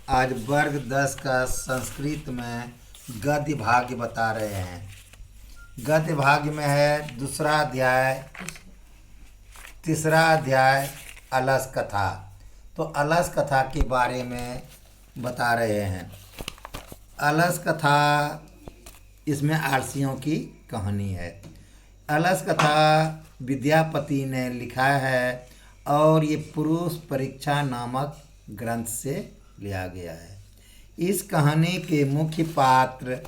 आज वर्ग 10 का संस्कृत में गद्य भाग्य बता रहे हैं। गद्य भाग्य में है दूसरा अध्याय, तीसरा अध्याय अलस कथा। तो अलस कथा के बारे में बता रहे हैं। अलस कथा, इसमें आलसियों की कहानी है। अलस कथा विद्यापति ने लिखा है और ये पुरुष परीक्षा नामक ग्रंथ से लिया गया है। इस कहानी के मुख्य पात्र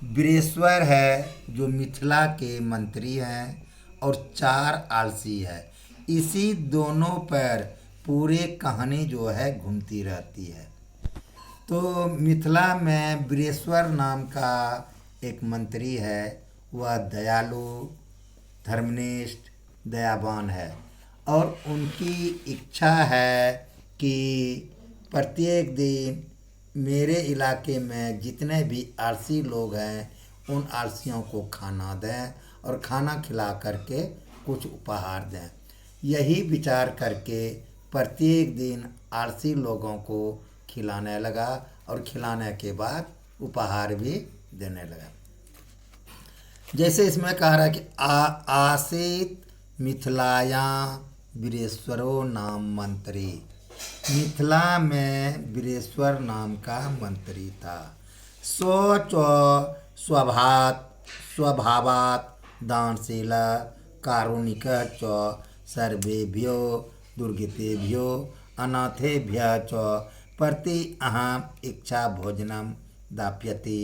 वीरेश्वर है, जो मिथिला के मंत्री हैं, और चार आलसी है। इसी दोनों पर पूरे कहानी जो है घूमती रहती है। तो मिथिला में वीरेश्वर नाम का एक मंत्री है। वह दयालु, धर्मनिष्ठ, दयावान है और उनकी इच्छा है कि प्रत्येक दिन मेरे इलाके में जितने भी आलसी लोग हैं उन आलसियों को खाना दें और खाना खिला करके कुछ उपहार दें। यही विचार करके प्रत्येक दिन आलसी लोगों को खिलाने लगा और खिलाने के बाद उपहार भी देने लगा। जैसे इसमें कह रहा है कि आसीत मिथिलायां वीरेश्वरो नाम मंत्री। मिथिला में वीरेश्वर नाम का मंत्री था। सोच स्वभावात दानशील कारुणिक च सर्वेभ्यो दुर्गतेभ्यो अनाथेभ्य च प्रति अहम इच्छा भोजनम दाप्यति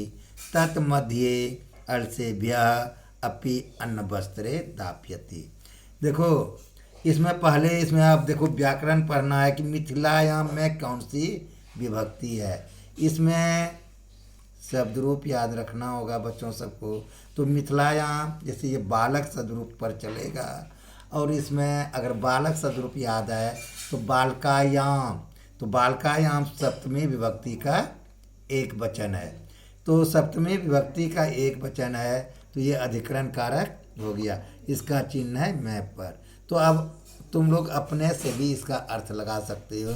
तत्मध्ये अलसेभ्य अपि अन्न वस्त्रे दाप्यति। देखो, इसमें आप देखो व्याकरण पढ़ना है कि मिथिलायाम में कौन सी विभक्ति है। इसमें शब्द रूप याद रखना होगा बच्चों सबको। तो मिथिलायाम जैसे ये बालक सदरूप पर चलेगा, और इसमें अगर बालक सदरूप याद है तो बालकायाम। तो बालकायाम सप्तमी विभक्ति का एक वचन है। तो सप्तमी विभक्ति का एक वचन है तो ये अधिकरण कारक हो गया। इसका चिन्ह है मैप पर। तो अब तुम लोग अपने से भी इसका अर्थ लगा सकते हो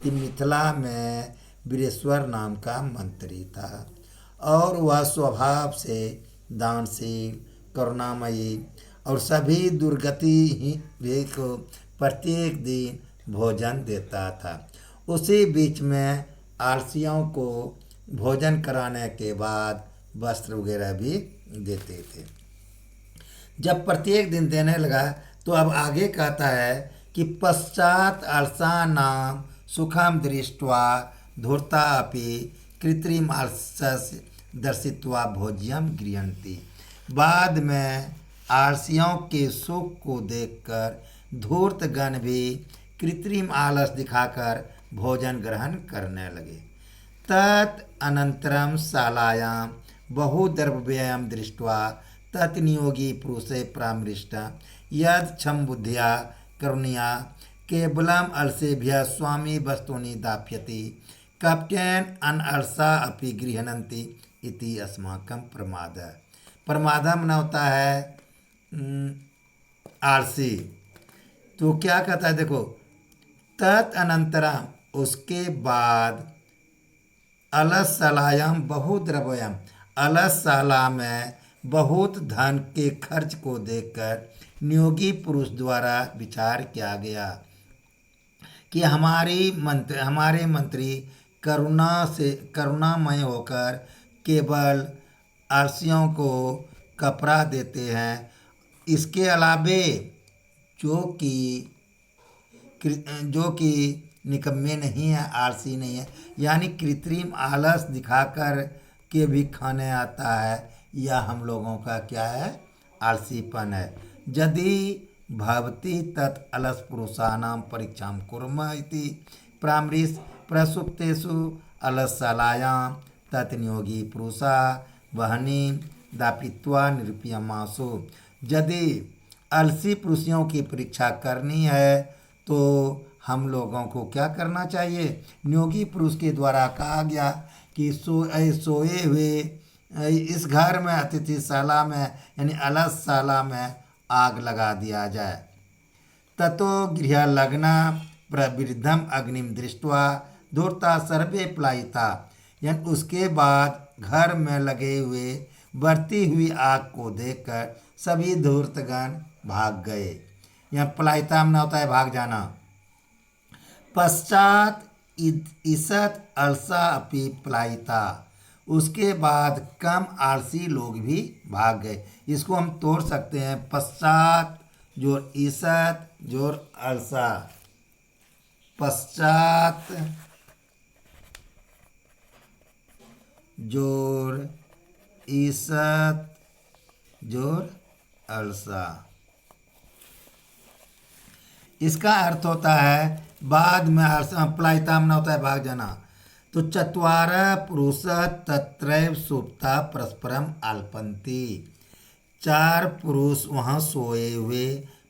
कि मिथिला में वीरेश्वर नाम का मंत्री था और वह स्वभाव से दानशील, करुणामयी और सभी दुर्गति ही को प्रत्येक दिन भोजन देता था। उसी बीच में आलसियों को भोजन कराने के बाद वस्त्र वगैरह भी देते थे। जब प्रत्येक दिन देने लगा तो अब आगे कहता है कि पश्चात आलसा नाम सुखम दृष्ट्वा धूर्ता अपि कृत्रिम आलस्य दर्शित्वा भोज्यम गृह्णन्ति। बाद में आलसियों के सुख को देखकर धूर्तगण भी कृत्रिम आलस दिखाकर भोजन ग्रहण करने लगे। तत् अनंतरम शालायां बहुद्रव्यं दृष्ट्वा तत्नियोगी पुरुषे परामृष्ट यद क्षम बुद्धिया करुणिया केवलम अलसेभ्य स्वामी वस्तूनि दाप्यति कप्टेन अनअलसा अपि गृह्णन्ति इति अस्माकं प्रमाद। प्रमादम न होता है आलसी। तो क्या कहता है, देखो, तत् अनंतरम उसके बाद अलसशालायाम बहुद्रव्यम, अलसशाला में बहुत धन के खर्च को देखकर नियोगी पुरुष द्वारा विचार किया गया कि हमारे मंत्री करुणामय होकर केवल आलसियों को कपड़ा देते हैं। इसके अलावे जो कि निकम्मे नहीं है, आलसी नहीं है, यानी कृत्रिम आलस दिखाकर के भी खाने आता है, यह हम लोगों का क्या है, आलसीपन है। यदि भवति तत् अलस पुरुषाणाम परीक्षां कुर्मः इति प्रामृश प्रसुप्तेषु अलसशालायां तत् नियोगी पुरुषा वहनी दापित्वा निरूप्यमासु। यदि आलसी पुरुषों की परीक्षा करनी है तो हम लोगों को क्या करना चाहिए, नियोगी पुरुष के द्वारा कहा गया कि सोए हुए इस घर में अतिथिशाला में यानी अलसशाला में आग लगा दिया जाए। ततो गृहलग्न प्रवृद्धम अग्निम दृष्ट्वा धूर्ता सर्वे पलायिता, यानी उसके बाद घर में लगे हुए बढ़ती हुई आग को देखकर सभी धूर्तगण भाग गए। यहाँ पलायिता में होता है भाग जाना। पश्चात ईसत अलसा अपि पलायिता, उसके बाद कम आलसी लोग भी भाग गए। इसको हम तोड़ सकते हैं, पश्चात जोड़ ईसत जोड़ अलसा, पश्चात जोड़ ईसत जोड़ अलसा। इसका अर्थ होता है बाद में पलायिताम होता है भाग जाना। तो चत्वारः पुरुष तत्रैव सुप्ता परस्परम अल्पन्ति, 4 पुरुष वहाँ सोए हुए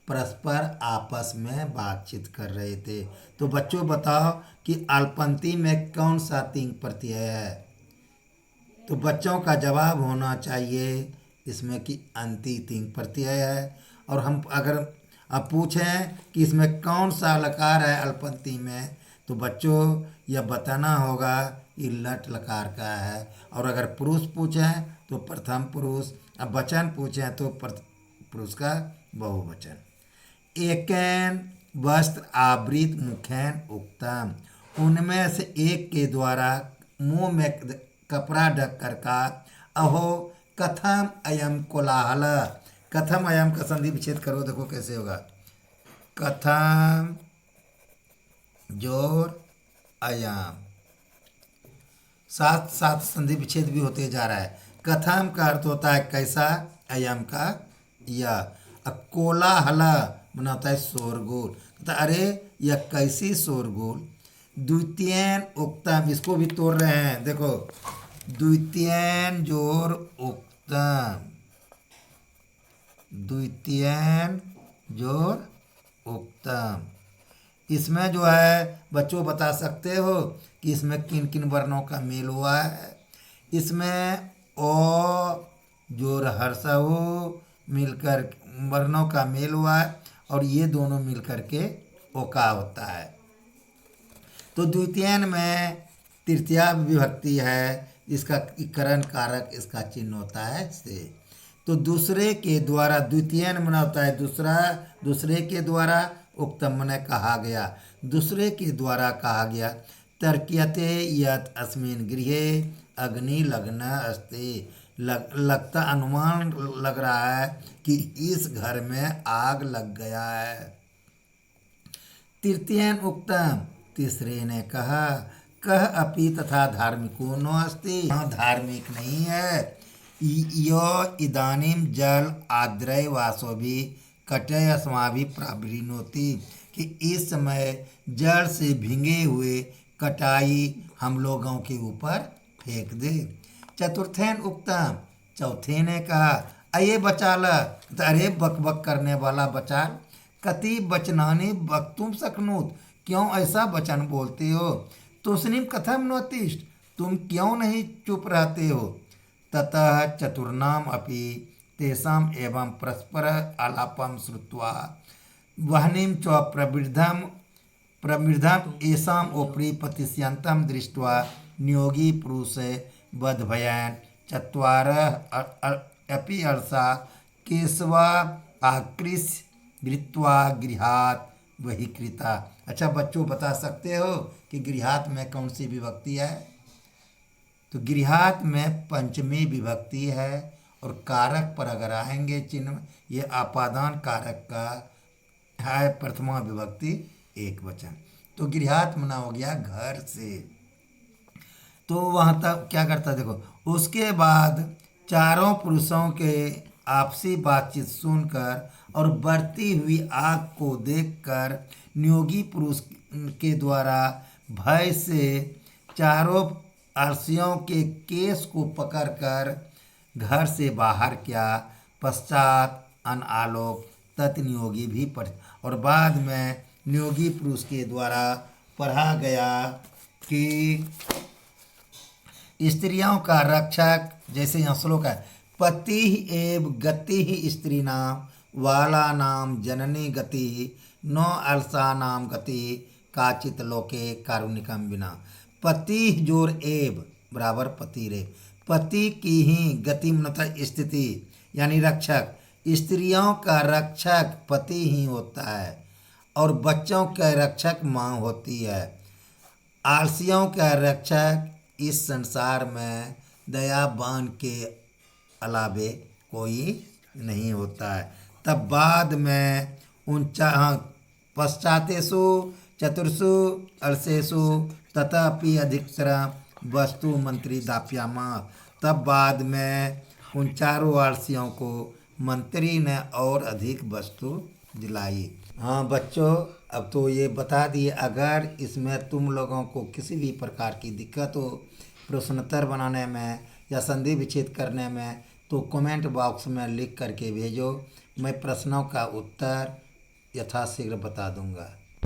परस्पर आपस में बातचीत कर रहे थे। तो बच्चों बताओ कि अल्पंती में कौन सा तिंग प्रत्यय है? तो बच्चों का जवाब होना चाहिए इसमें कि अंति तिंग प्रत्यय है। और हम अगर अब पूछें कि इसमें कौन सा लकार है अल्पंती में, तो बच्चों यह बताना होगा कि लट लकार का है। और अगर पुरुष पूछें तो प्रथम पुरुष, अब वचन पूछें तो पुरुष का बहुवचन। एकैन वस्त्र आवृत मुखैन उक्तम, उनमें से एक के द्वारा मुंह में कपड़ा ढक कर का अहो कथम अयम कोलाहल, कथम अयम का संधि विच्छेद करो, देखो कैसे होगा। कथम जोर अयम, साथ साथ संधि विच्छेद भी होते जा रहा है। कथम का अर्थ होता है कैसा, अयम का यह, कोलाहल बनाता है शोरगुल, तो अरे यह कैसी शोरगुल। द्वितीयन उक्तम, इसको भी तोड़ रहे हैं, देखो द्वितीयन जोर उक्तम, द्वितीयन जोर उक्तम। इसमें जो है बच्चों बता सकते हो कि इसमें किन किन वर्णों का मेल हुआ है। इसमें ओ जोर हर्षहु मिलकर वर्णों का मेल हुआ है, और ये दोनों मिलकर के ओका होता है। तो द्वितीयन में तृतीया विभक्ति है, इसका करण कारक इसका चिन्ह होता है से। तो दूसरे के द्वारा, द्वितीयन मना होता है दूसरा, दूसरे के द्वारा, उक्तम मने कहा गया, दूसरे के द्वारा कहा गया। तर्क्यते यत अस्मिन् गृहे अग्नि लग्न अस्ति, लगता अनुमान लग रहा है कि इस घर में आग लग गया है। तृतीयन उक्तम, तीसरे ने कहा, कह अपि तथा धार्मिको नो अस्ति, धार्मिक नहीं है। यो इदानीम जल आद्रय वासो भी कटय अस्माभि प्रावृणोति, कि इस समय जल से भींगे हुए कटाई हम लोगों के ऊपर फेंक दे। चतुर्थेन उक्तम, चौथे ने कहा, अये बचाल, तो अरे बकबक करने वाला बचाल, कति बचनानि वक्तुम शक्नुत, क्यों ऐसा वचन बोलते हो। तुष्णीम कथम नोतिष्ठ, तुम क्यों नहीं चुप रहते हो। ततः चतुर्नाम अपि तेषाम एवं परस्पर आलापम श्रुत्वा वह्निम च प्रवृद्धम येषाम उपरि पतिष्यन्तं दृष्ट्वा नियोगी पुरुष वधभयन् चत्वारः अपि अर्षा केशवा आकृष्य गृहीत्वा गृहात् बहिकृता। अच्छा बच्चों बता सकते हो कि गृहात् में कौन सी विभक्ति है? तो गृहात् में पंचमी विभक्ति है, और कारक पर अगर आएंगे चिन्ह, ये आपादान कारक का है, प्रथमा विभक्ति एक वचन। तो गृहात् मना हो गया घर से। तो वहाँ तक क्या करता देखो, उसके बाद चारों पुरुषों के आपसी बातचीत सुनकर और बढ़ती हुई आग को देखकर नियोगी पुरुष के द्वारा भय से चारों आलसियों के केस को पकड़कर घर से बाहर किया। पश्चात अन आलोक तत्नियोगी भी पढ़, और बाद में नियोगी पुरुष के द्वारा पढ़ा गया कि स्त्रियों का रक्षक, जैसे यहाँ श्लोक है, पति एव गति स्त्री नाम वाला नाम जननी गति नो अलसा नाम गति काचित लोके कारुणिकम बिना। पति जोर एव बराबर पति रे, पति की ही गति मतलब स्थिति यानी रक्षक, स्त्रियों का रक्षक पति ही होता है और बच्चों का रक्षक माँ होती है। आलसियों का रक्षक इस संसार में दयावान के अलावे कोई नहीं होता है। तब बाद में पश्चातेषु चतुर्षु अर्षेषु तथापि अधिकतर वस्तु मंत्री दाप्यामा, तब बाद में उन चारों आलसियों को मंत्री ने और अधिक वस्तु दिलाई। हाँ बच्चों, अब तो ये बता दिए, अगर इसमें तुम लोगों को किसी भी प्रकार की दिक्कत हो प्रश्नोत्तर बनाने में या संधि विच्छेद करने में तो कमेंट बॉक्स में लिख करके भेजो, मैं प्रश्नों का उत्तर यथाशीघ्र बता दूंगा।